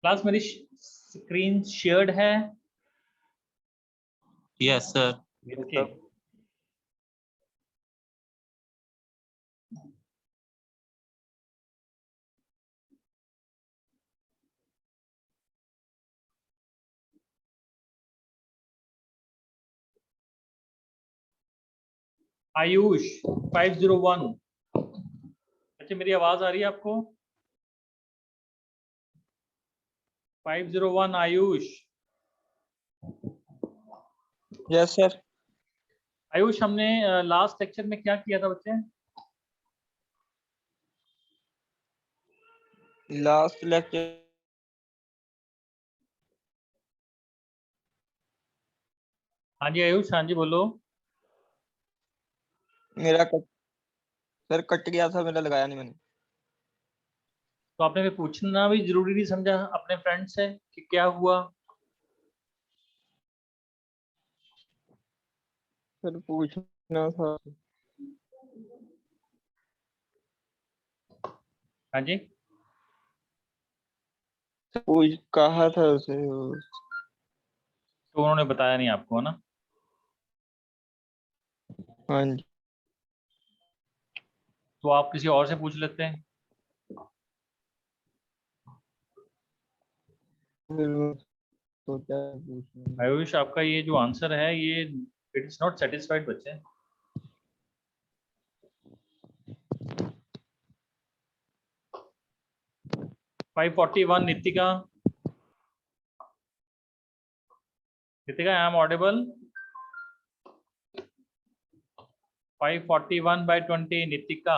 Class मेरी screen shared है? Yes sir. Okay. Ayush 501, अच्छा मेरी आवाज आ रही है आपको? 501 आयुष। Yes sir. आयुष हमने लास्ट लेक्चर में क्या किया था बच्चे? लास्ट लेक्चर हाँ जी आयुष, हाँ जी बोलो। मेरा कट गया था, मेरा लगाया नहीं मैंने। तो आपने भी पूछना भी जरूरी नहीं समझा अपने फ्रेंड से कि क्या हुआ? सर पूछना था। हाँ जी, पूछ कहा था उसे। तो उन्होंने बताया नहीं आपको, है ना? हाँ जी। तो आप किसी और से पूछ लेते हैं। सोचा पूछना। आयुष आपका ये जो आंसर है ये इट इज नॉट सेटिस्फाइड बच्चे। Five 41 Nitika, Nitika I am audible? 541/20 Nitika.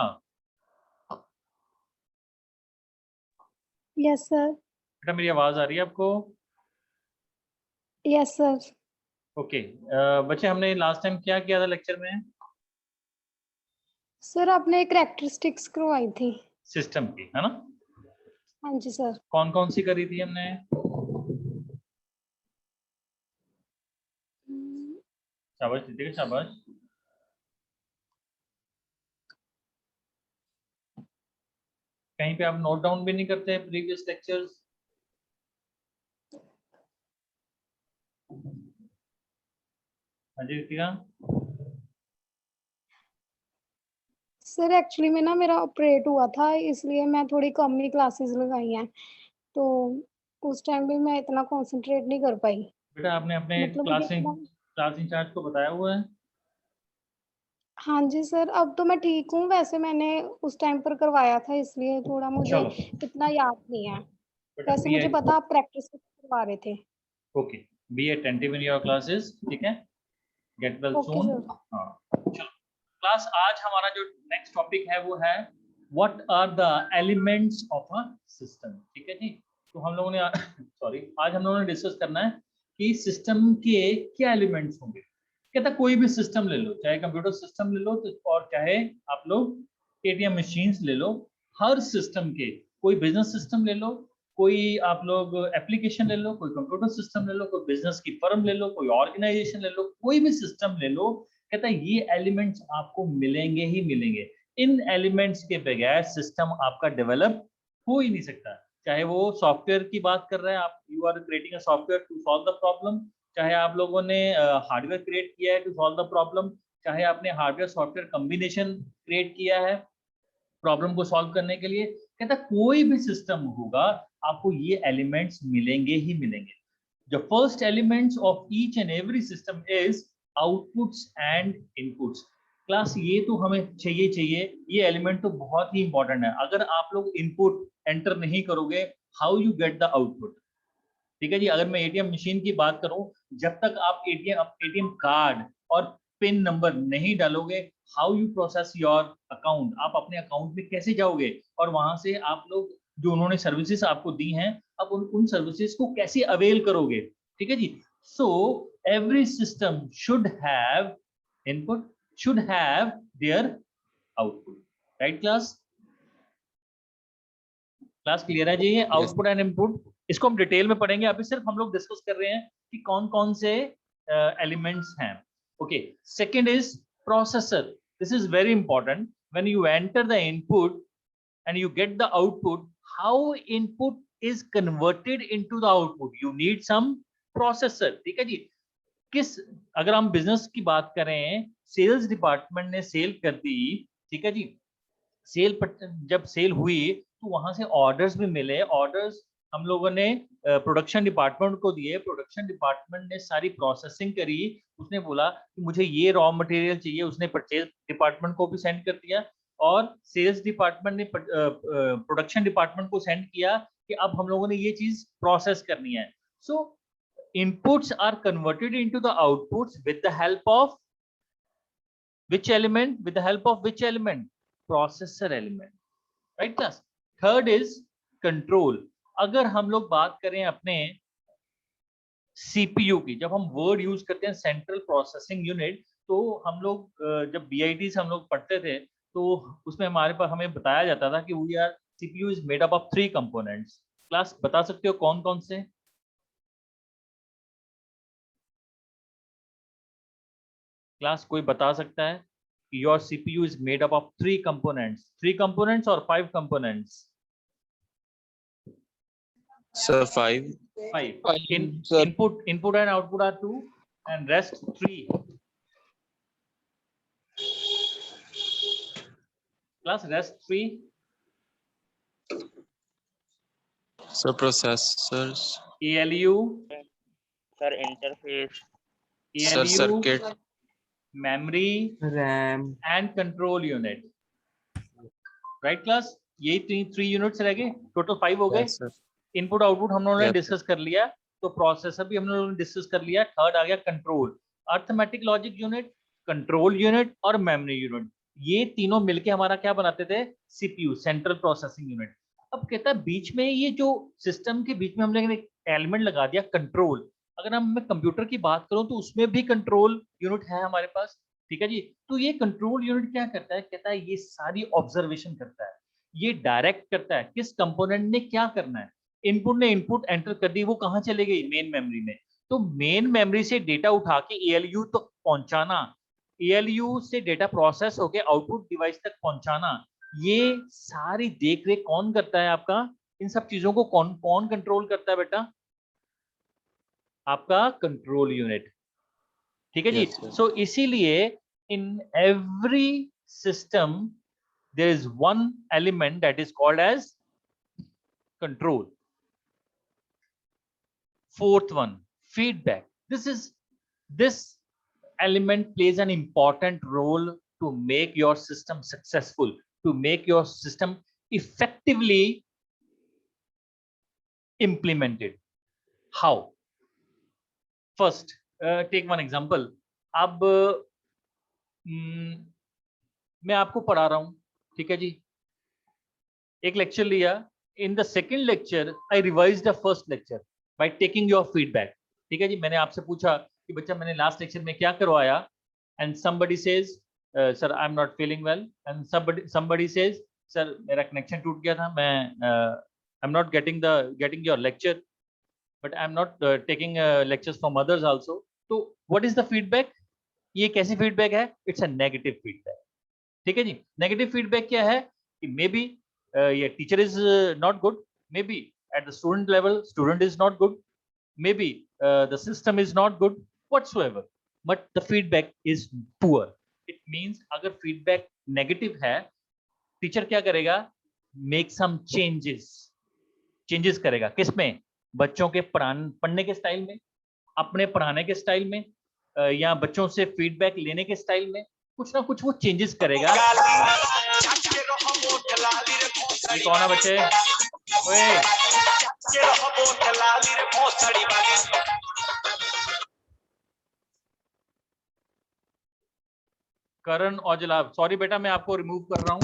Yes sir. बेटा मेरी आवाज आ रही है आपको? Yes sir. ओके। बच्चे हमने लास्ट टाइम क्या किया था लेक्चर में? सर आपने कैरेक्टरिस्टिक्स करवाई थी सिस्टम की, है ना? हाँ जी सर। कौन कौन सी करी थी हमने? शाबाश नितिका, शाबाश। कहीं पे आप नोट डाउन भी नहीं करते प्रीवियस लेक्चर्स? हाँ जी नितिका। सर एक्चुअली में ना मेरा ऑपरेट हुआ था, इसलिए मैं थोड़ी कम ही क्लासेस लगाई हैं, तो उस टाइम भी मैं इतना कंसंट्रेट नहीं कर पाई। बेटा आपने अपने मतलब मुझे क्लास इंचार्ज को बताया हुआ है? हाँ जी सर, अब तो मैं ठीक हूँ। वैसे मैंने उस टाइम पर करवाया था, इसलिए थोड़ा मुझे चलो इतना याद नहीं है। बेटा वैसे मुझे पता आप प्रैक्टिस करवा रहे थे। Okay, be attentive in your classes, ठीक है? गेट वेल ओके सून। सर। हाँ चलो क्लास, आज हमारा जो नेक्स्ट टॉपिक है वो है what are the elements of a system, ठीक है जी? तो हम लोगों ने सॉरी, आज हम लोगों ने डिस्कस करना है कि सिस्टम के क्या एलिमेंट्स होंगे। कहता कोई भी सिस्टम ले लो, चाहे कंप्यूटर सिस्टम ले लो और चाहे आप लोग एटीएम मशीन्स ले लो, हर सिस्टम के, कोई बिजनेस सिस्टम ले लो, कोई आप लोग एप्लीकेशन ले लो, कोई कंप्यूटर सिस्टम ले लो, कोई बिजनेस की फर्म ले लो, कोई ऑर्गेनाइजेशन ले लो, कोई भी सिस्टम ले लो, कहता है ये एलिमेंट्स आपको मिलेंगे ही मिलेंगे। इन एलिमेंट्स के बगैर सिस्टम आपका डेवलप हो ही नहीं सकता। चाहे वो सॉफ्टवेयर की बात कर रहे हैं आप, you are creating a software to solve the problem, चाहे आप लोगों ने हार्डवेयर क्रिएट किया है टू सॉल्व द प्रॉब्लम, चाहे आपने हार्डवेयर सॉफ्टवेयर कॉम्बिनेशन क्रिएट किया है प्रॉब्लम को सॉल्व करने के लिए, कहता कोई भी सिस्टम होगा आपको ये एलिमेंट्स मिलेंगे ही मिलेंगे। The first elements of each and every system is outputs and inputs. Class ये तो हमें चाहिए, ये एलिमेंट तो बहुत ही इंपॉर्टेंट है। अगर आप लोग इनपुट एंटर नहीं करोगे, how you get the output? ठीक है जी? अगर मैं एटीएम मशीन की बात करूं, जब तक आप एटीएम कार्ड और पिन नंबर नहीं डालोगे, how you process your account? आप अपने अकाउंट में कैसे जाओगे और वहां से आप लोग जो उन्होंने सर्विसेज आपको दी हैं, अब उन सर्विसेज को कैसे अवेल करोगे? ठीक है जी? So every system should have input, should have their output, right class? Class clear है जी? ये आउटपुट एंड इनपुट, इसको हम डिटेल में पढ़ेंगे, अभी सिर्फ हम लोग डिस्कस कर रहे हैं कि कौन कौन से एलिमेंट्स हैं। Okay, second is processor. This is very important. When you enter the input and you get the output, how input is converted into the output, you need some processor, ठीक है जी। किस, अगर हम बिजनेस की बात करें, sales department ने cell कर दी, ठीक है जी, जब सेल हुई तो वहां से ऑर्डर्स भी मिले, ऑर्डर्स हम लोगों ने प्रोडक्शन डिपार्टमेंट को दिए, प्रोडक्शन डिपार्टमेंट ने सारी प्रोसेसिंग करी, उसने बोला कि मुझे ये रॉ मटेरियल चाहिए, उसने परचेज डिपार्टमेंट को भी सेंड कर दिया, और सेल्स डिपार्टमेंट ने प्रोडक्शन डिपार्टमेंट को सेंड किया कि अब हम लोगों ने ये चीज प्रोसेस करनी है। So inputs are converted into the outputs with the help of which element, with the help of which element, processor element, right class? Third is control. अगर हम लोग बात करें अपने सीपीयू की, जब हम वर्ड यूज करते हैं सेंट्रल प्रोसेसिंग यूनिट, तो हम लोग जब बीआईटी से हम लोग पढ़ते थे तो उसमें हमारे पास हमें बताया जाता था कि we are CPU is made up of 3 components. Class बता सकते हो कौन कौन से? क्लास कोई बता सकता है? Your CPU is made up of 3 components, 3 components or 5 components? Sir, 5. 5. Sir. Input and output are 2, and rest 3. Class, rest 3. Sir, processors. ALU. Sir, interface. Sir, ALU, circuit. memory, RAM and control unit. Right class? ये 3 units रह गए, total 5 हो गए। Yes, sir. Input output हम लोगों ने Yes, discuss कर लिया, तो प्रोसेसर भी हम लोगों ने डिस्कस कर लिया। थर्ड आ गया control, arithmetic logic unit, control unit और मेमोरी यूनिट, ये तीनों मिलके हमारा क्या बनाते थे? CPU, central processing unit. अब कहता है बीच में ये जो सिस्टम के बीच में हम लोगों ने एलिमेंट लगा दिया कंट्रोल। अगर हम मैं कंप्यूटर की बात करूं तो उसमें भी कंट्रोल यूनिट है हमारे पास, ठीक है जी। तो ये कंट्रोल यूनिट क्या करता है? कहता है ये सारी ऑब्जर्वेशन करता है, ये डायरेक्ट करता है किस कंपोनेंट ने क्या करना है। इनपुट ने इनपुट एंटर कर दी, वो कहां चले गई? मेन मेमोरी में। तो मेन मेमोरी से डेटा उठा के एएलयू तक पहुंचाना, एएलयू से डेटा प्रोसेस होके आउटपुट डिवाइस तक पहुंचाना, ये सारी देख रेख कौन करता है आपका? इन सब चीजों को कौन कौन कंट्रोल करता है बेटा? आपका कंट्रोल यूनिट, ठीक है जी। Yes, sir. सो इसीलिए in every system there is one element that is called as control. Fourth one, feedback. This element plays an important role to make your system successful, to make your system effectively implemented. How? First, take one example. अब मैं आपको पढ़ा रहा हूं, ठीक है जी, एक lecture लिया। In the second lecture I revise the first lecture by taking your feedback, ठीक है जी। मैंने आपसे पूछा कि बच्चा मैंने लास्ट लेक्चर में क्या करवाया, and somebody says sir I am not feeling well, and somebody says sir मेरा कनेक्शन टूट गया था, मैं I am not getting your lecture, but I am not taking lectures from others also. तो what is the feedback? ये कैसी feedback है? It's a negative feedback, ठीक है जी। नेगेटिव फीडबैक क्या है? कि मे बी ये teacher is not good, may be at the student level student is not good, may be the system is not good, whatsoever, but the feedback is poor. It means अगर feedback negative है, teacher क्या करेगा? Make some changes करेगा। किसमें? बच्चों के पढ़ने के स्टाइल में, अपने पढ़ाने के स्टाइल में, या बच्चों से फीडबैक लेने के स्टाइल में, कुछ ना कुछ वो चेंजेस करेगा। ये कौन है बच्चे? ओए करण औजला, सॉरी बेटा मैं आपको रिमूव कर रहा हूं।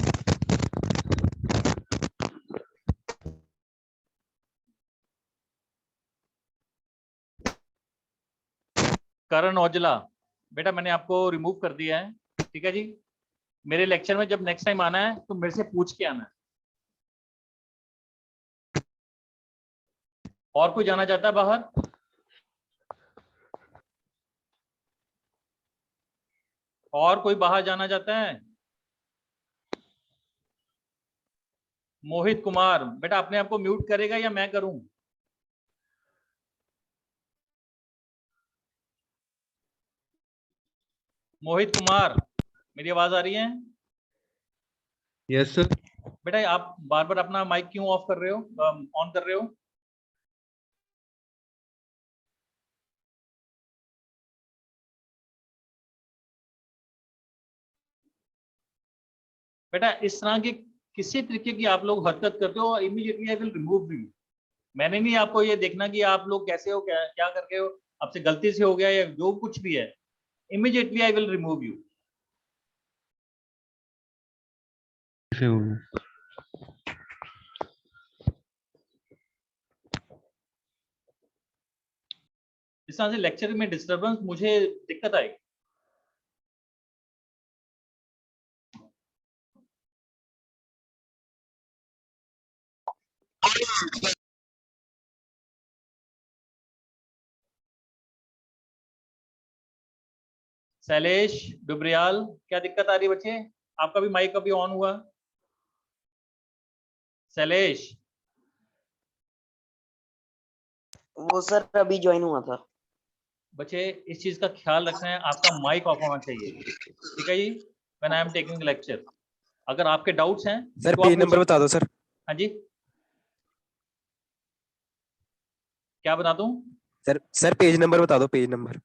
करण औजला बेटा मैंने आपको रिमूव कर दिया है, ठीक है जी। मेरे लेक्चर में जब नेक्स्ट टाइम आना है तो मेरे से पूछ के आना है। और कोई जाना चाहता है बाहर? और कोई बाहर जाना चाहता है? मोहित कुमार, बेटा अपने आप को म्यूट करेगा या मैं करूं? मोहित कुमार, मेरी आवाज आ रही है? Yes sir. बेटा आप बार बार अपना माइक क्यों ऑफ कर रहे हो, ऑन कर रहे हो? बेटा इस तरह की किसी तरीके की आप लोग हरकत करते हो, immediately I will remove you. मैंने नहीं आपको ये देखना कि आप लोग कैसे हो, क्या करके हो, आपसे गलती से हो गया या जो कुछ भी है, immediately I will remove you. इस तरह से लेक्चर में डिस्टर्बेंस, मुझे दिक्कत आएगी। शैलेश डुबरियाल, क्या दिक्कत आ रही है बच्चे? आपका भी माइक अभी ऑन हुआ? शैलेश, वो सर अभी ज्वाइन हुआ था। बच्चे इस चीज का ख्याल रखना है, आपका माइक ऑफ होना चाहिए, ठीक है जी, when I am taking lecture. अगर आपके डाउट्स हैं सर तो आप पेज पूछ नंबर सकते बता हैं। दो सर। हाँ जी, क्या बता दूं? सर पेज नंबर बता दो, पेज नंबर।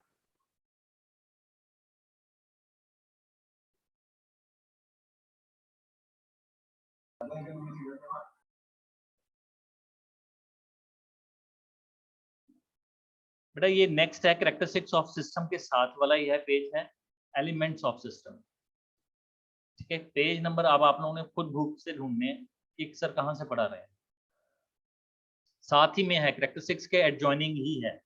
बेटा ये नेक्स्ट है, कैरेक्टरिस्टिक्स ऑफ सिस्टम के साथ वाला ही है पेज है, एलिमेंट्स ऑफ सिस्टम। ठीक है, पेज नंबर अब आप लोगों ने खुद भूख से ढूंढने हैं कि सर कहाँ से पढ़ा रहे हैं, साथ ही में है, कैरेक्टरिस्टिक्स के एडजॉइनिंग ही है।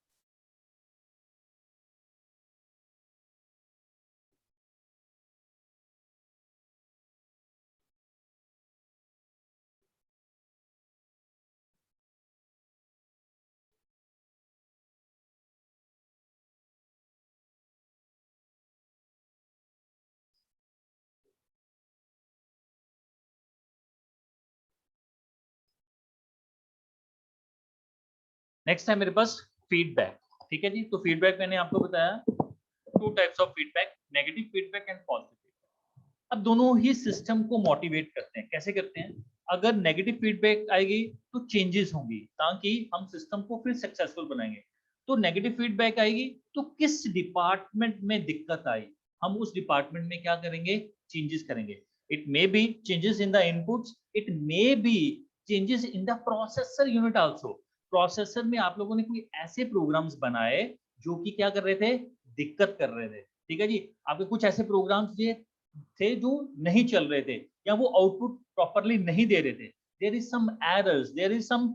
नेक्स्ट है मेरे पास फीडबैक। ठीक है जी, तो फीडबैक मैंने आपको बताया 2 types of feedback, negative feedback and positive feedback. अब दोनों ही सिस्टम को मोटिवेट करते हैं। कैसे करते हैं? अगर नेगेटिव फीडबैक आएगी तो चेंजेस होंगी ताकि हम सिस्टम को फिर सक्सेसफुल बनाएंगे। तो नेगेटिव फीडबैक आएगी तो किस डिपार्टमेंट में दिक्कत आई, हम उस डिपार्टमेंट में क्या करेंगे, चेंजेस करेंगे। It may be changes in the inputs, it may be changes in the processor unit also. Processor में आप लोगों ने कोई ऐसे प्रोग्राम्स बनाए जो कि क्या कर रहे थे, दिक्कत कर रहे थे। ठीक है जी, आपके कुछ ऐसे प्रोग्राम्स थे जो नहीं चल रहे थे या वो आउटपुट प्रॉपरली नहीं दे रहे थे, there is some errors, there is some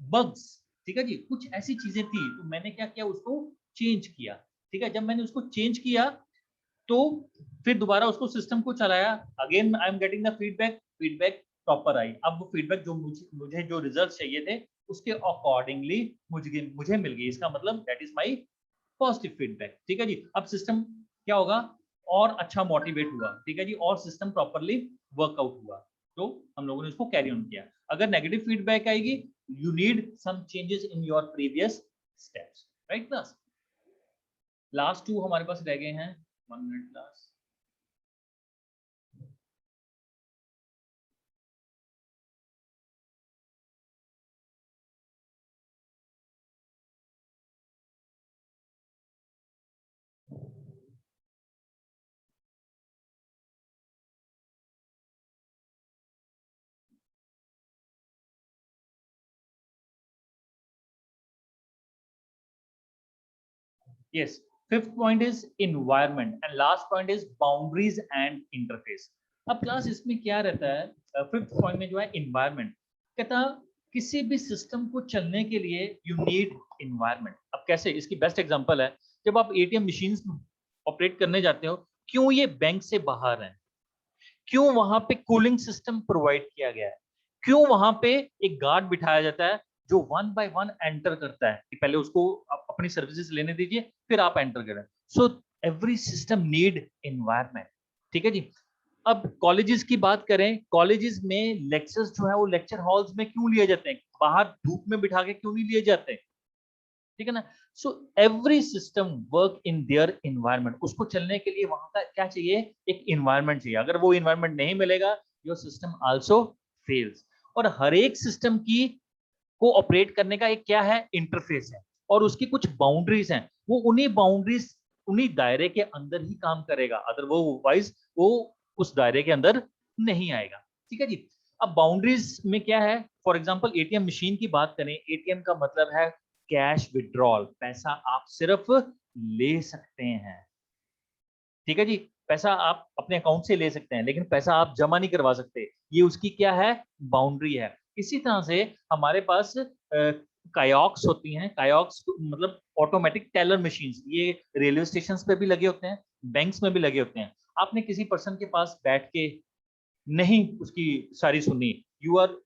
bugs. ठीक है जी, कुछ ऐसी चीजें थी, तो मैंने क्या किया, उसको चेंज किया। ठीक है, जब मैंने उसको चेंज किया तो फिर दोबारा उसको सिस्टम को चलाया, again I am getting the feedback, feedback proper आई। अब वो फीडबैक जो मुझे जो रिजल्ट चाहिए थे उसके अकॉर्डिंगली मुझे मिल गई, इसका मतलब that is my positive feedback. ठीक है जी, अब सिस्टम क्या होगा, और अच्छा मोटिवेट हुआ। ठीक है जी, और सिस्टम प्रॉपरली वर्कआउट हुआ, तो हम लोगों ने उसको कैरी ऑन किया। अगर नेगेटिव फीडबैक आएगी, you need some changes in your previous steps, right class? Last 2 हमारे पास रह गए हैं, 1 minute class. Yes, fifth point is environment and last point is boundaries and interface. अब क्लास इसमें क्या रहता है, फिफ्थ पॉइंट में जो है environment, कहता किसी भी सिस्टम को चलने के लिए you need environment। अब कैसे, इसकी बेस्ट एग्जांपल है, जब आप एटीएम मशीन्स ऑपरेट करने जाते हो, क्यों ये बैंक से बाहर है, क्यों वहां पे कूलिंग सिस्टम प्रोवाइड किया गया है, क्यों वहां पे एक गार्ड बिठाया जाता है जो 1 बाय 1 एंटर करता है कि पहले उसको अपनी सर्विसेज लेने दीजिए फिर आप एंटर करें। सो एवरी सिस्टम नीड एनवायरनमेंट। ठीक है जी, अब कॉलेजेस की बात करें, कॉलेजेस में लेक्चर्स जो है वो लेक्चर हॉल्स में क्यों लिए जाते हैं, बाहर धूप में बिठा के क्यों नहीं लिए जाते, ठीक है ना। सो every system work in their environment, उसको चलने के लिए वहां का क्या चाहिए, एक इन्वायरमेंट चाहिए। अगर वो इन्वायरमेंट नहीं मिलेगा, योर सिस्टम आल्सो फेल्स। और हर एक सिस्टम की को ऑपरेट करने का एक क्या है, इंटरफेस है, और उसकी कुछ बाउंड्रीज हैं, वो उन्हीं बाउंड्रीज, उन्हीं दायरे के अंदर ही काम करेगा, अदरवाइज वो उस दायरे के अंदर नहीं आएगा, ठीक है जी। अब बाउंड्रीज में क्या है, फॉर एग्जांपल एटीएम मशीन की बात करें, एटीएम का मतलब है कैश विड्रॉल, पैसा आप सिर्फ ले सकते हैं, ठीक है जी। पैसा आप अपने अकाउंट से ले सकते हैं, लेकिन पैसा आप जमा नहीं करवा सकते, ये उसकी क्या है, बाउंड्री है। इसी तरह से हमारे पास कायोक्स होती हैं, कायोक्स मतलब ऑटोमेटिक टेलर मशीन्स, ये रेलवे स्टेशन पे भी लगे होते हैं, बैंक्स में भी लगे होते हैं। आपने किसी पर्सन के पास बैठ के नहीं उसकी सारी सुनी, यू आर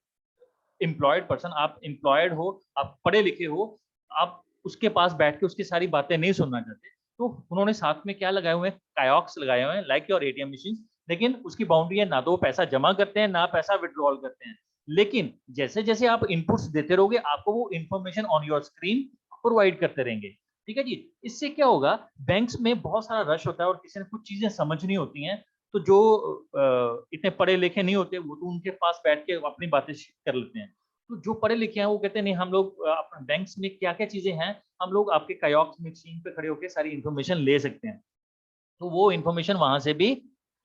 एम्प्लॉयड पर्सन, आप एम्प्लॉयड हो, आप पढ़े लिखे हो, आप उसके पास बैठ के उसकी सारी बातें नहीं सुनना चाहते, तो उन्होंने साथ में क्या लगाए हुए हैं, कायोक्स लगाए हुए हैं, लाइक योर एटीएम मशीन। लेकिन उसकी बाउंड्री है, ना तो वो पैसा जमा करते हैं, ना पैसा विड्रॉल करते हैं। लेकिन जैसे जैसे आप इनपुट्स देते रहोगे, आपको वो information on your screen provide करते रहेंगे, ठीक है जी। इससे क्या होगा, बैंक्स में बहुत सारा रश होता है और किसी ने कुछ चीजें समझनी होती हैं, तो जो इतने पढ़े लिखे नहीं होते, वो तो उनके पास बैठ के अपनी बातें कर लेते हैं। तो जो पढ़े लिखे हैं वो कहते हैं नहीं, हम लोग अपने बैंक्स में क्या क्या चीजें हैं, हम लोग आपके कायोक्स मशीन पे खड़े होकर सारी इंफॉर्मेशन ले सकते हैं, तो वो इंफॉर्मेशन वहां से भी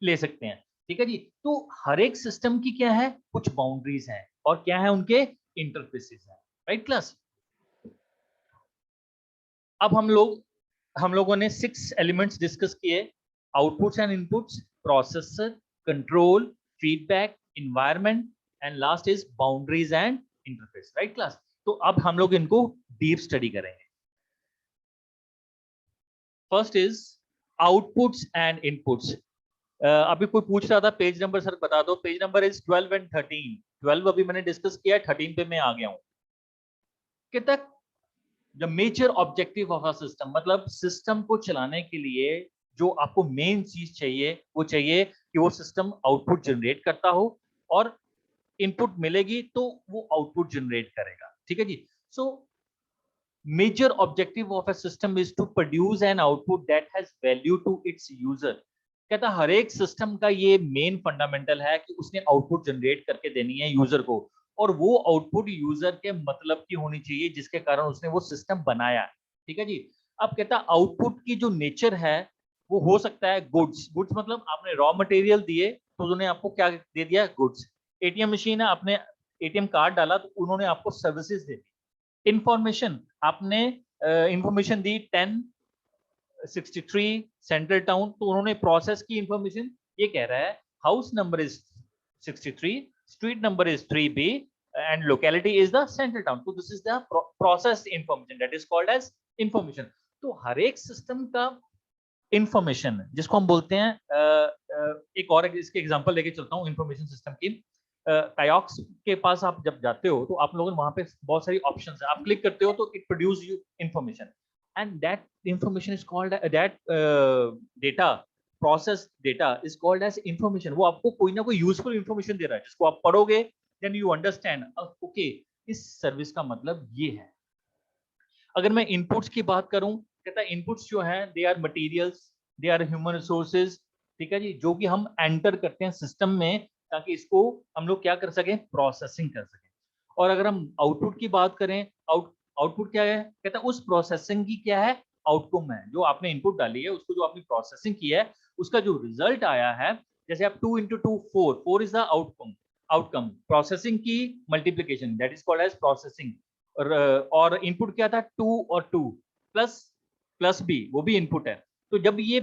ले सकते हैं, ठीक है जी। तो हर एक सिस्टम की क्या है, कुछ बाउंड्रीज हैं, और क्या है, उनके इंटरफेसेस हैं, राइट क्लास। अब हम लोगों ने 6 एलिमेंट्स डिस्कस किए, outputs and inputs, processor, control, feedback, environment, and last is boundaries and interface, right class. तो अब हम लोग इनको डीप स्टडी करेंगे। First is outputs and inputs. अभी कोई पूछ रहा था पेज नंबर, सर बता दो, पेज नंबर इज 12 एंड 13। 12 अभी मैंने डिस्कस किया, 13 पे मैं आ गया हूं। कितना the major objective of a system, मतलब सिस्टम को चलाने के लिए जो आपको मेन चीज चाहिए, वो चाहिए कि वो सिस्टम आउटपुट जनरेट करता हो, और इनपुट मिलेगी तो वो आउटपुट जनरेट करेगा, ठीक है जी। So major objective of a system is to produce an output that has value to its user. कहता हर एक सिस्टम का ये मेन फंडामेंटल है कि उसने आउटपुट जनरेट करके देनी है यूजर को, और वो आउटपुट यूजर के मतलब की होनी चाहिए, जिसके कारण उसने वो सिस्टम बनाया, ठीक है जी। अब कहता आउटपुट की जो नेचर है वो हो सकता है गुड्स। गुड्स मतलब आपने रॉ मटेरियल दिए तो उन्होंने आपको क्या दे दिया, गुड्स। एटीएम मशीन है, आपने एटीएम कार्ड डाला तो उन्होंने आपको सर्विसेज दे दी। इंफॉर्मेशन, आपने इंफॉर्मेशन दी 1063 सेंट्रल टाउन, तो उन्होंने प्रोसेस की इंफॉर्मेशन, ये कह रहा है house number is 63, street number is 3B, and locality is the central town. So this is the processed information that is called as information. तो हर एक सिस्टम का इंफॉर्मेशन जिसको हम बोलते हैं, एक और इसके एग्जांपल लेके चलता हूँ इंफॉर्मेशन सिस्टम की। कायोक्स के पास आप जब जाते हो तो आप लोगों ने वहां पे बहुत सारी ऑप्शंस है, आप क्लिक करते हो तो it produce you information, and that information is called that data, process data is called as information. वो आपको कोई ना कोई यूजफुल इंफॉर्मेशन दे रहा है जिसको आप पढ़ोगे, देन यू अंडरस्टैंड ओके इस सर्विस का मतलब ये है। अगर मैं इनपुट्स की बात करूं, कहता है इनपुट्स जो है they are materials, they are human resources, ठीक है जी, जो कि हम एंटर करते हैं सिस्टम में ताकि इसको हम लोग क्या कर सकें, प्रोसेसिंग कर सकें। और अगर हम आउटपुट की बात करें, आउटपुट क्या है, कहता है उस प्रोसेसिंग की क्या है, आउटकम है, जो आपने इनपुट डाली है उसको जो आपने प्रोसेसिंग की है उसका जो रिजल्ट आया है, जैसे आप 2 into 2 4 is the outcome processing की multiplication, that is called as processing. और इनपुट क्या था, 2 और 2 प्लस बी, वो भी इनपुट है। तो जब ये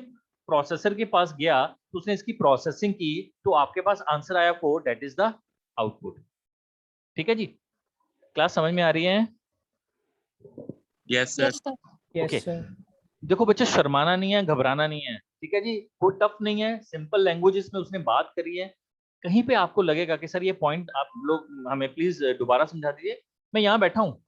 प्रोसेसर के पास गया तो उसने इसकी प्रोसेसिंग की, तो आपके पास आंसर आया 4, दैट इज द आउटपुट, ठीक है जी। क्लास समझ में आ रही है? Yes, sir. ओके देखो बच्चे, शर्माना नहीं है, घबराना नहीं है, ठीक है जी। कोई टफ नहीं है, सिंपल लैंग्वेजेस में उसने बात करी है। कहीं पे आपको लगेगा कि सर ये पॉइंट आप लोग हमें प्लीज दोबारा समझा दीजिए, मैं यहाँ बैठा हूँ,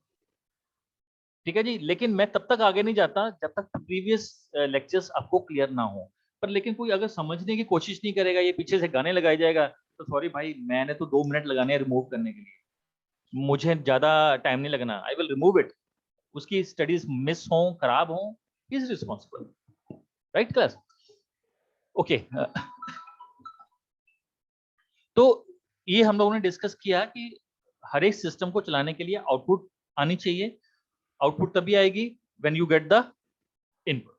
ठीक है जी, लेकिन मैं तब तक आगे नहीं जाता जब तक प्रीवियस लेक्चर्स आपको क्लियर ना हो। पर लेकिन कोई अगर समझने की कोशिश नहीं करेगा, ये पीछे से गाने लगाया जाएगा, तो सॉरी भाई, मैंने तो 2 मिनट लगाने हैं रिमूव करने के लिए, मुझे ज्यादा टाइम नहीं लगना, आई विल रिमूव इट। उसकी स्टडीज मिस हो, खराब हो, is responsible, right class? Okay, तो ये हम लोगों ने डिस्कस किया कि हर एक सिस्टम को चलाने के लिए आउटपुट आनी चाहिए। आउटपुट तभी आएगी when you get the input.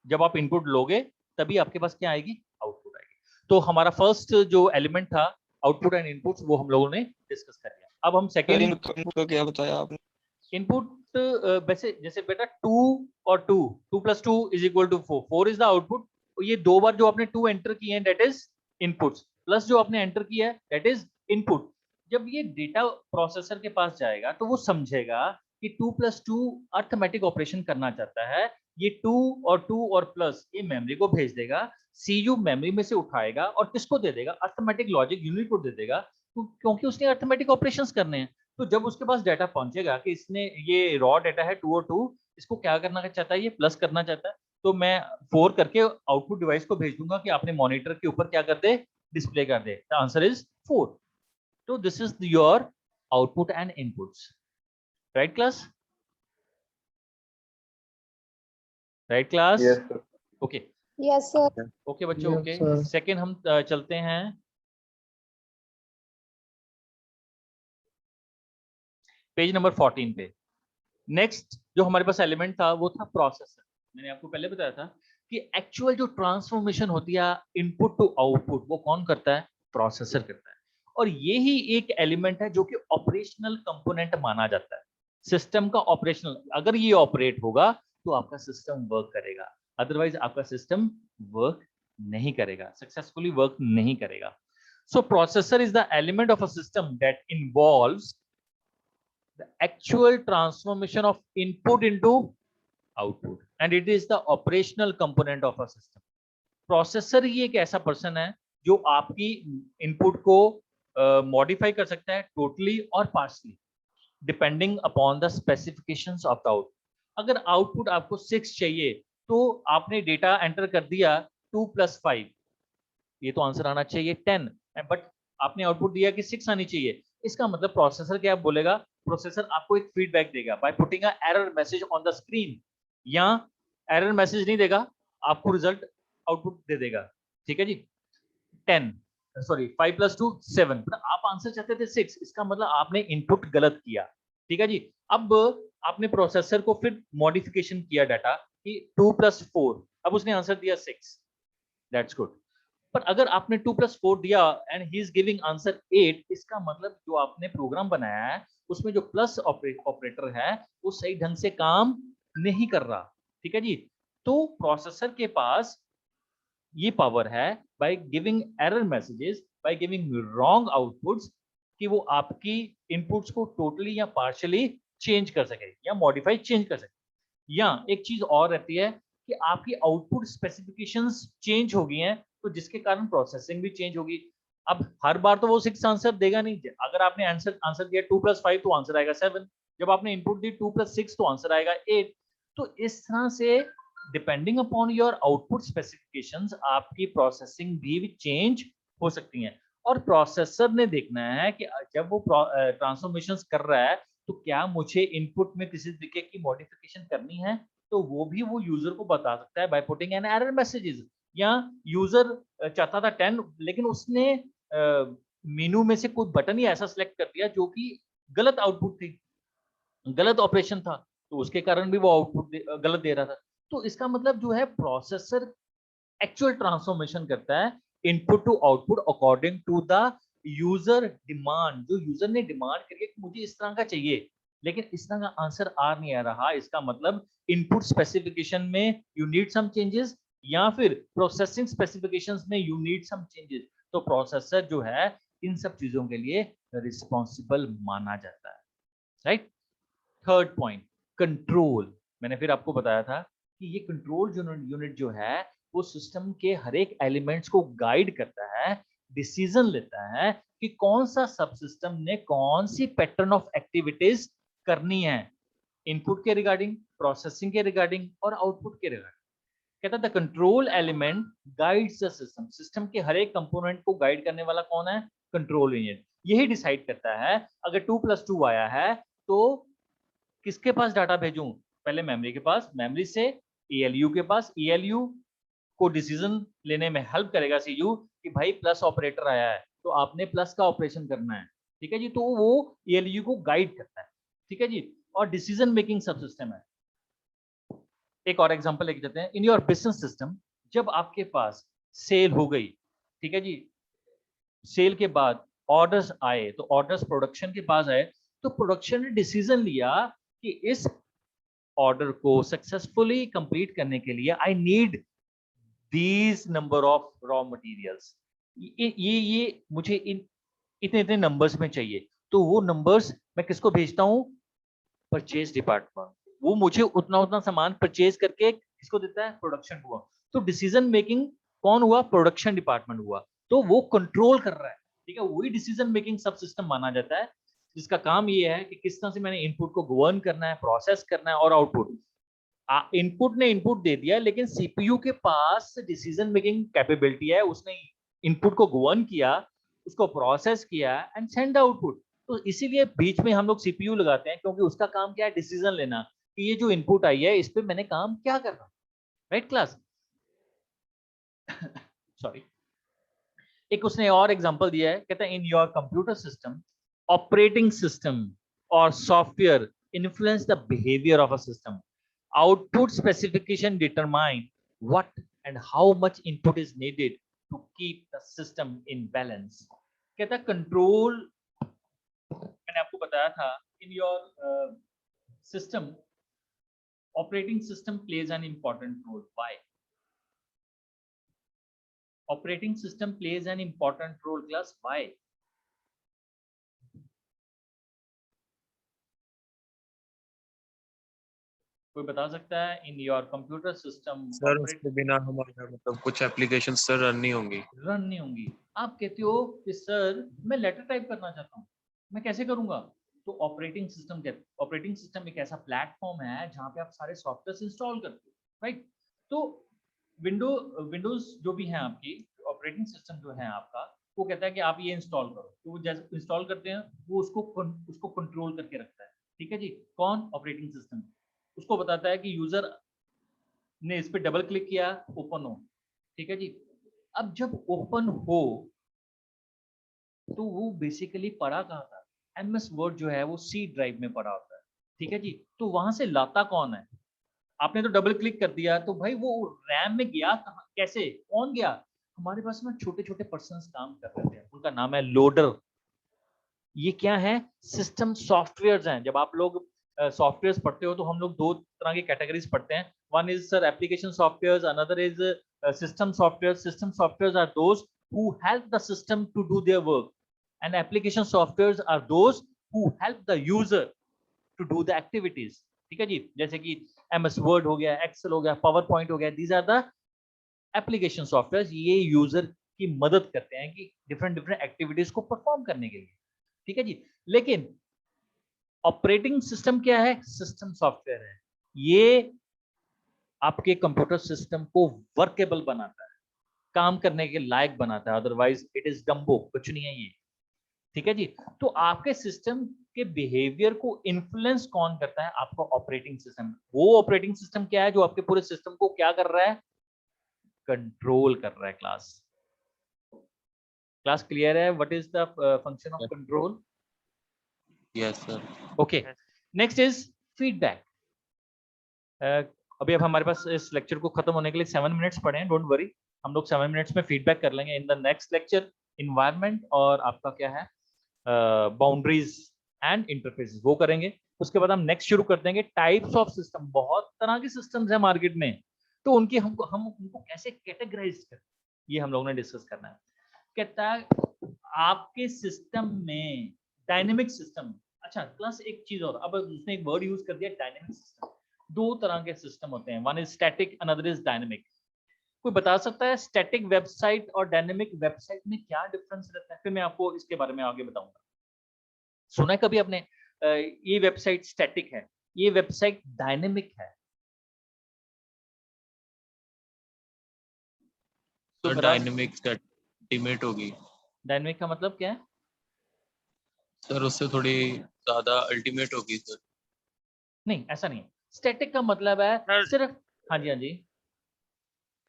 जब आप इनपुट लोगे तभी आपके पास क्या आएगी? आउटपुट आएगी। तो हमारा फर्स्ट जो एलिमेंट था आउटपुट एंड इनपुट्स, वो हम लोगों ने डिस्कस कर लिया। अब हम सर सेकेंड इनको क्या बताया आपने? इनपुट, वैसे जैसे बेटा 2 और 2, 2 + 2 = 4, 4 इज द आउटपुट। ये 2 बार जो आपने 2 एंटर किए हैं दैट इज इनपुट्स, प्लस जो आपने एंटर किया है दैट इज इनपुट। जब ये डेटा प्रोसेसर के पास जाएगा तो वो समझेगा कि 2 + 2 अर्थमेटिक ऑपरेशन करना चाहता है, ये 2 और प्लस ये मेमोरी को भेज देगा, सीयू मेमोरी में से उठाएगा और किसको दे देगा? अर्थमेटिक लॉजिक यूनिट को दे देगा, क्योंकि उसने अर्थमेटिक ऑपरेशंस करने हैं। तो जब उसके पास डाटा पहुंचेगा कि इसने ये रॉ डाटा है 2 और 2, इसको क्या करना चाहता है? ये प्लस करना चाहता है, तो मैं 4 करके आउटपुट डिवाइस को भेज दूंगा कि आपने मॉनिटर के ऊपर क्या कर दे? डिस्प्ले कर दे। The answer is 4। तो this is your output and inputs, right class? Right class? Yes, sir. Okay yes sir. Okay बच्चों, Yes, ओके। sir. सेकंड हम चलते हैं पेज नंबर 14 पे। नेक्स्ट जो हमारे पास एलिमेंट था वो था प्रोसेसर। मैंने आपको पहले बताया था कि एक्चुअल जो ट्रांसफॉर्मेशन होती है इनपुट टू आउटपुट, वो कौन करता है? प्रोसेसर करता है। और ये ही एक एलिमेंट है जो कि ऑपरेशनल कंपोनेंट माना जाता है सिस्टम का। ऑपरेशनल, अगर ये ऑपरेट होगा तो आपका सिस्टम वर्क करेगा, अदरवाइज आपका सिस्टम वर्क नहीं करेगा, सक्सेसफुली वर्क नहीं करेगा। So processor is the element of a system that involves the actual transformation of input into output, and it is the operational component of a system. Processor ही एक ऐसा person है जो आपकी इनपुट को modify कर सकता है टोटली और partially, depending upon the specifications of the output. अगर आउटपुट आपको 6 चाहिए तो आपने डेटा एंटर कर दिया 2 + 5, ये तो आंसर आना चाहिए 10, बट आपने आउटपुट दिया कि 6 आनी चाहिए। इसका मतलब प्रोसेसर क्या बोलेगा? प्रोसेसर आपको एक फीडबैक देगा by putting a error message on the screen, या एरर मैसेज नहीं देगा, आपको रिजल्ट आउटपुट दे देगा। ठीक है जी? 10 सॉरी 5 + 2 7, आप आंसर चाहते थे 6, इसका मतलब आपने इनपुट गलत किया। ठीक है जी? अब आपने प्रोसेसर को फिर मॉडिफिकेशन किया डाटा कि 2 + 4, अब उसने आंसर दिया 6, दैट्स गुड। पर अगर आपने 2 + 4 दिया and he is giving answer 8, इसका मतलब जो आपने प्रोग्राम बनाया है उसमें जो प्लस ऑपरेटर है वो सही ढंग से काम नहीं कर रहा। ठीक है जी? तो प्रोसेसर के पास ये पावर है by giving error messages, by giving wrong outputs, कि वो आपकी इनपुट्स को टोटली या पार्शियली चेंज कर सके या मॉडिफाई चेंज कर सके। या एक चीज और रहती है कि आपकी आउटपुट स्पेसिफिकेशंस चेंज हो गई हैं, तो जिसके कारण प्रोसेसिंग भी चेंज होगी। अब हर बार तो वो 6 आंसर देगा नहीं। अगर आपने आंसर दिया 2 + 5 तो आंसर आएगा 7, जब आपने इनपुट दी 2 + 6 तो आंसर आएगा 8। तो इस तरह से depending upon your output specifications आपकी प्रोसेसिंग भी चेंज हो सकती हैं। और प्रोसेसर ने देखना है कि जब वो ट्रांसफॉर्मेशंस कर रहा है तो क्या मुझे इनपुट में किसी तरीके की मॉडिफिकेशन करनी है, तो वो भी वो यूजर को बता सकता है by putting an error messages. या यूजर चाहता था 10 लेकिन उसने मेनू में से कोई बटन ही ऐसा सिलेक्ट कर दिया जो कि गलत आउटपुट थी, गलत ऑपरेशन था, तो उसके कारण भी वो आउटपुट गलत दे रहा था। तो इसका मतलब जो है प्रोसेसर एक्चुअल ट्रांसफॉर्मेशन करता है input to output according to the user demand. जो यूजर ने डिमांड करी कि मुझे इस तरह का चाहिए लेकिन इस तरह का आंसर आ नहीं आ रहा, इसका मतलब इनपुट स्पेसिफिकेशन में यू नीड सम चेंजेस, या फिर प्रोसेसिंग स्पेसिफिकेशंस में यू नीड सम चेंजेस। तो प्रोसेसर जो है इन सब चीजों के लिए रिस्पॉन्सिबल माना जाता है, राइट? Third point, control. मैंने फिर आपको बताया था कि ये कंट्रोल यूनिट जो है वो सिस्टम के हर एक एलिमेंट्स को गाइड करता है, डिसीजन लेता है कि कौन सा सब सिस्टम ने कौन सी पैटर्न ऑफ एक्टिविटीज करनी है, इनपुट के रिगार्डिंग, प्रोसेसिंग के रिगार्डिंग और आउटपुट के रिगार्डिंग। कहता है the control element guides the system, system के हर एक कंपोनेंट को गाइड करने वाला कौन है? Control unit. यही डिसाइड करता है अगर 2+2 आया है तो किसके पास डाटा भेजूं? पहले मेमोरी के पास, मेमोरी से ALU के पास, ALU को डिसीजन लेने में हेल्प करेगा CU कि भाई प्लस ऑपरेटर आया है तो आपने प्लस का ऑपरेशन करना है, ठीक है जी। तो वो ALU को गाइड करता है, ठीक है जी, और डिसीजन मेकिंग सब सिस्टम है। एक और एग्जांपल लेके चलते हैं। इन योर बिजनेस सिस्टम, जब आपके पास सेल हो गई, ठीक है जी, सेल के बाद ऑर्डर्स आए, तो ऑर्डर्स प्रोडक्शन के पास आए, तो प्रोडक्शन ने डिसीजन लिया कि इस ऑर्डर को सक्सेसफुली कंप्लीट करने के लिए I need these number of raw materials, ये मुझे इतने इतने नंबर्स में चाहिए। तो वो नंबर्स मैं किसको भेजता हूँ? Purchase department. वो मुझे उतना उतना सामान परचेज करके किसको देता है? प्रोडक्शन हुआ। तो डिसीजन मेकिंग कौन हुआ? प्रोडक्शन डिपार्टमेंट हुआ। तो वो कंट्रोल कर रहा है, ठीक है। वही डिसीजन मेकिंग सब सिस्टम माना जाता है, जिसका काम ये है कि किस तरह से मैंने इनपुट को गवर्न करना है, प्रोसेस करना है, और आउटपुट। इनपुट ने इनपुट दे दिया, लेकिन सीपीयू के पास डिसीजन मेकिंग कैपेबिलिटी है, उसने इनपुट को गवर्न किया, उसको प्रोसेस किया एंड सेंड आउटपुट। तो इसीलिए बीच में हम लोग सीपीयू लगाते हैं, क्योंकि उसका काम क्या है? डिसीजन लेना कि ये जो इनपुट आई है इस पे मैंने काम क्या करना, राइट क्लास? सॉरी, एक उसने और एग्जांपल दिया है, कहता है in your computer system operating system और software influence the behaviour of a system, output specification determine what and how much input is needed to keep the system in balance। कहता control, मैंने आपको बताया था, in your system operating system plays an important role। why? Operating system plays an important role class, why? कोई बता सकता है? In your computer system sir उसके बिना हमारा मतलब कुछ एप्लीकेशन सर रन नहीं होंगी। रन नहीं होंगी। आप कहते हो कि सर मैं लेटर टाइप करना चाहता हूँ, मैं कैसे करूंगा? तो ऑपरेटिंग सिस्टम कहते, ऑपरेटिंग सिस्टम एक ऐसा प्लेटफॉर्म है जहाँ पे आप सारे सॉफ्टवेयर इंस्टॉल करते हो, राइट? तो विंडोज जो भी है आपकी ऑपरेटिंग सिस्टम जो है आपका, वो कहता है कि आप ये इंस्टॉल करो, तो वो जैसे इंस्टॉल करते हैं वो उसको कंट्रोल करके रखता है, ठीक है जी। कौन? Operating system. उसको बताता है कि यूजर ने इस पे डबल क्लिक किया, ओपन हो, ठीक है जी। अब जब ओपन हो तो वो बेसिकली पड़ा कहाँ था? MS वर्ड जो है वो C ड्राइव में पड़ा होता है, ठीक है जी। तो वहां से लाता कौन है? आपने तो डबल क्लिक कर दिया, तो भाई वो रैम में गया कहाँ, कैसे, कौन गया? हमारे पास में छोटे छोटे पर्सन्स काम कर रहे थे, उनका नाम है लोडर। ये क्या है? सिस्टम सॉफ्टवेयर्स हैं। जब आप लोग सॉफ्टवेयर्स पढ़ते हो तो हम लोग दो तरह की कैटेगरीज पढ़ते हैं। One is sir application softwares, another is system software. System softwares are those who help the system to do their work, and application softwares are those who help the user to do the activities, ठीक है जी। जैसे कि MS Word हो गया, Excel हो गया, PowerPoint हो गया, these are the application softwares। ये यूजर की मदद करते हैं कि डिफरेंट डिफरेंट एक्टिविटीज को परफॉर्म करने के लिए, ठीक है जी। लेकिन ऑपरेटिंग सिस्टम क्या है? सिस्टम सॉफ्टवेयर है। ये आपके कंप्यूटर सिस्टम को वर्केबल बनाता है, काम करने के लायक बनाता है, अदरवाइज इट इज डम्बो, कुछ नहीं है ये, ठीक है जी। तो आपके सिस्टम के बिहेवियर को इन्फ्लुएंस कौन करता है? आपका ऑपरेटिंग सिस्टम। वो ऑपरेटिंग सिस्टम क्या है जो आपके पूरे सिस्टम को क्या कर रहा है? कंट्रोल कर रहा है। क्लास क्लियर है? What is the function of control? Yes sir. Okay, next is feedback. अभी अब हमारे पास इस लेक्चर को खत्म होने के लिए 7 मिनट्स पड़े हैं, डोंट वरी, हम लोग 7 मिनट्स में फीडबैक कर लेंगे in the next lecture. Environment और आपका क्या है, बाउंड्रीज एंड इंटरफेस, वो करेंगे। उसके बाद हम नेक्स्ट शुरू कर देंगे टाइप्स ऑफ सिस्टम। बहुत तरह के सिस्टम्स हैं मार्केट में, तो उनकी हम उनको कैसे कैटेगराइज करें, ये हम लोगों ने डिस्कस करना है। कहता है आपके सिस्टम में डायनेमिक सिस्टम। अच्छा क्लास, एक चीज और, अब उसने एक वर्ड यूज कर दिया डायनेमिक सिस्टम। दो तरह के सिस्टम होते हैं, one is static, another is dynamic. कोई बता सकता है स्टैटिक वेबसाइट और डायनेमिक वेबसाइट में क्या डिफरेंस रहता है? फिर मैं आपको इसके बारे में आगे बताऊंगा। सुना है कभी आपने ये वेबसाइट स्टैटिक है, ये वेबसाइट डायनेमिक है? तो सर डायनेमिक एस्टिमेट होगी डायनेमिक का मतलब क्या है? सर, उससे थोड़ी ज्यादा अल्टीमेट होगी सर। नहीं, ऐसा नहीं है। स्टैटिक का मतलब है सर सिर्फ, हाँ जी हाँ जी,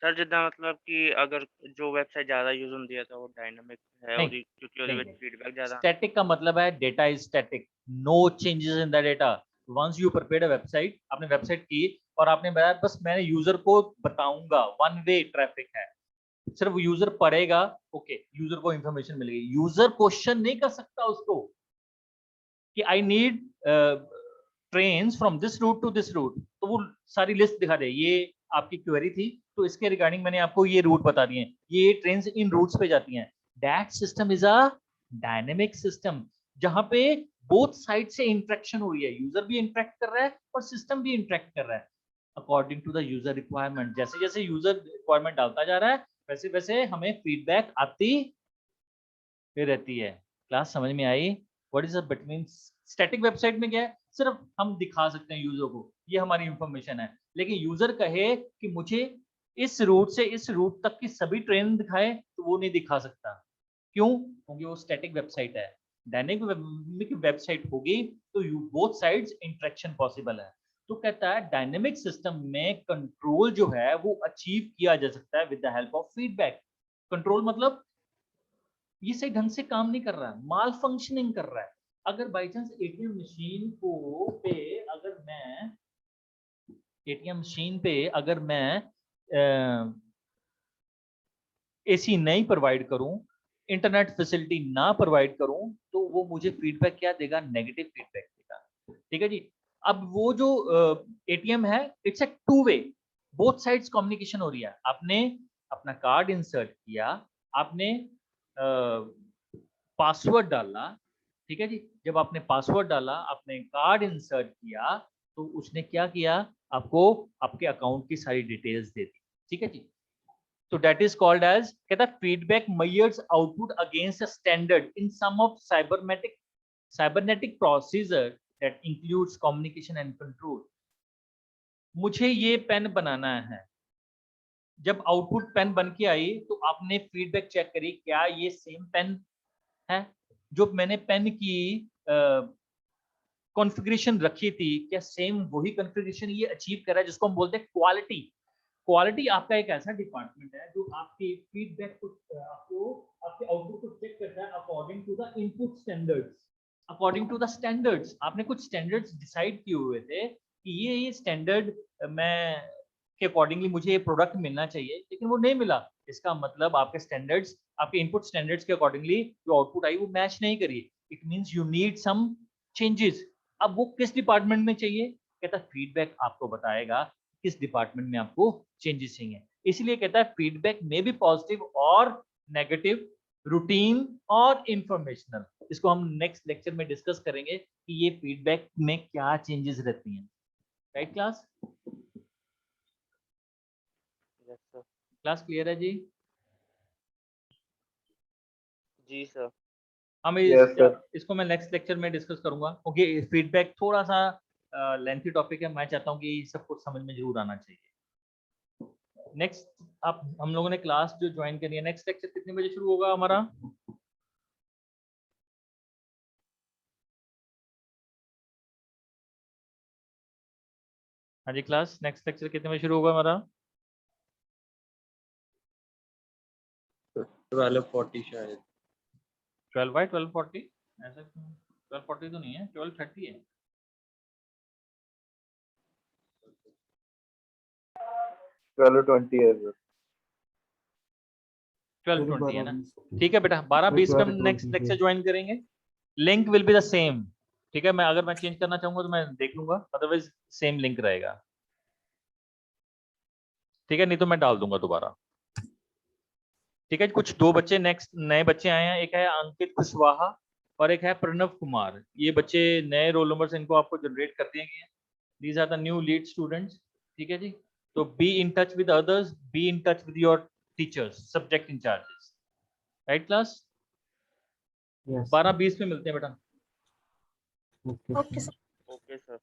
सर जिद्दां मतलब कि अगर जो वेबसाइट ज़्यादा यूज़ होंदी है तो वो डायनामिक है नहीं ਉਹਦੀ क्योंकि ਉਹਦੇ ਵਿੱਚ नहीं, फीडबैक ज़्यादा स्टैटिक का मतलब है data is static, no changes in the data. Once you prepared a website, आपने वेबसाइट की और आपने बताया बस मैंने यूजर को बताऊंगा, वन वे ट्रैफिक है, सिर्फ यूजर पढ़ेगा, ओके, यूजर को इंफॉर्मेशन मिलेगी, यूजर क्वेश्चन नहीं कर सकता उसको कि I need trains from this route to this route, तो वो सारी लिस्ट दिखा दे, ये आपकी क्वेरी थी तो इसके रिगार्डिंग मैंने आपको ये रूट बता दिए, ये ट्रेन्स इन रूट्स पे जाती हैं। That system is a dynamic system, जहां पे बोथ साइड से इंटरेक्शन हो रही है, यूजर भी इंटरेक्ट कर रहा है और सिस्टम भी इंटरेक्ट कर रहा है according to the user requirement. जैसे जैसे यूजर रिक्वायरमेंट डालता जा रहा है वैसे वैसे हमें फीडबैक आती रहती है। क्लास समझ में आई? What is the between? Static website में क्या है, सिर्फ हम दिखा सकते हैं यूजर को ये हमारी इंफॉर्मेशन है, लेकिन यूजर कहे कि मुझे इस रूट से इस रूट तक की सभी ट्रेन दिखाए तो वो नहीं दिखा सकता। क्यों? क्योंकि वो स्टैटिक वेबसाइट है। डायनेमिक वेबसाइट होगी तो बोथ साइड्स इंटरेक्शन पॉसिबल है। तो कहता है डायनेमिक सिस्टम में कंट्रोल जो है वो अचीव किया जा सकता है with the help of feedback. Control मतलब ये सही ढंग से काम नहीं कर रहा है, माल फंक्शनिंग कर रहा है। अगर बाई चांस एटीएम मशीन को पे अगर मैं एटीएम मशीन पे अगर मैं एसी नहीं प्रोवाइड करूं, इंटरनेट फैसिलिटी ना प्रोवाइड करूं, तो वो मुझे फीडबैक क्या देगा? नेगेटिव फीडबैक देगा। ठीक है जी। अब वो जो एटीएम है it's a two way, both sides communication हो रही है। आपने अपना कार्ड इंसर्ट किया, आपने पासवर्ड डाला, ठीक है जी, जब आपने पासवर्ड डाला, आपने कार्ड इंसर्ट किया, तो उसने क्या किया? आपको आपके अकाउंट की सारी डिटेल्स दे दी। ठीक है जी। So that is called as, कहता है feedback measures output against a standard in some of cybernetic procedure that includes communication and control। मुझे ये पेन बनाना है, जब आउटपुट पेन बन के आई तो आपने फीडबैक चेक करी, क्या ये सेम पेन है जो मैंने पेन की कॉन्फ़िगरेशन रखी थी, क्या सेम वही कॉन्फ़िगरेशन ये अचीव कर रहा है, जिसको हम बोलते हैं क्वालिटी। क्वालिटी आपका एक ऐसा डिपार्टमेंट है जो आपके फीडबैक को आपको आपके आउटपुट को चेक करता है according to the input standards. According to the standards, आपने कुछ स्टैंडर्ड्स डिसाइड किए हुए थे कि ये स्टैंडर्ड मैं के अकॉर्डिंगली मुझे ये प्रोडक्ट मिलना चाहिए, लेकिन वो नहीं मिला। इसका मतलब आपके स्टैंडर्ड्स, आपके इनपुट स्टैंडर्ड्स के अकॉर्डिंगली जो आउटपुट आई वो मैच नहीं करी। It means you need some changes. अब वो किस डिपार्टमेंट में चाहिए? कहता है फीडबैक आपको बताएगा किस डिपार्टमेंट में आपको चेंजेस चाहिए। इसलिए कहता है फीडबैक में भी पॉजिटिव और नेगेटिव, रूटीन और इंफॉर्मेशनल। इसको हम नेक्स्ट लेक्चर में डिस्कस करेंगे कि ये फीडबैक में क्या चेंजेस रहती हैं। Right class? Yes sir. Class clear है जी? जी सर। हम इसको मैं नेक्स्ट लेक्चर में डिस्कस करूंगा क्योंकि फीडबैक थोड़ा सा लेंथी टॉपिक है। मैं चाहता हूँ कि सब कुछ समझ में जरूर आना चाहिए। नेक्स्ट आप हम लोगों ने क्लास जो ज्वाइन करी है, नेक्स्ट लेक्चर कितने बजे शुरू होगा हमारा? हाँ जी क्लास, नेक्स्ट लेक्चर कितने बजे शुरू होगा हमारा? 12:40 शायद। 12 बाय 12:40 ऐसा क्यों? 12:40 तो नहीं है, 12:30 है। 12:20 है सर। 12:20 है ना? ठीक है बेटा, 12:20 में हम नेक्स्ट लेक्चर ज्वाइन करेंगे। Link will be the same. ठीक है, मैं अगर मैं चेंज करना चाहूंगा तो मैं देख लूंगा, अदरवाइज सेम लिंक रहेगा। ठीक है, नहीं तो मैं डाल दूंगा दोबारा। ठीक है, कुछ दो बच्चे नेक्स्ट नए बच्चे आए हैं, एक है अंकित कुशवाहा और एक है प्रणव कुमार। ये बच्चे नए रोल नंबर्स इनको आपको जनरेट कर दिए गए हैं। These are the new lead students. ठीक है जी, तो be in touch with others, be in touch with your teachers, subject incharges. Right class? 12:20 में मिलते हैं बेटा। Okay sir. Okay sir.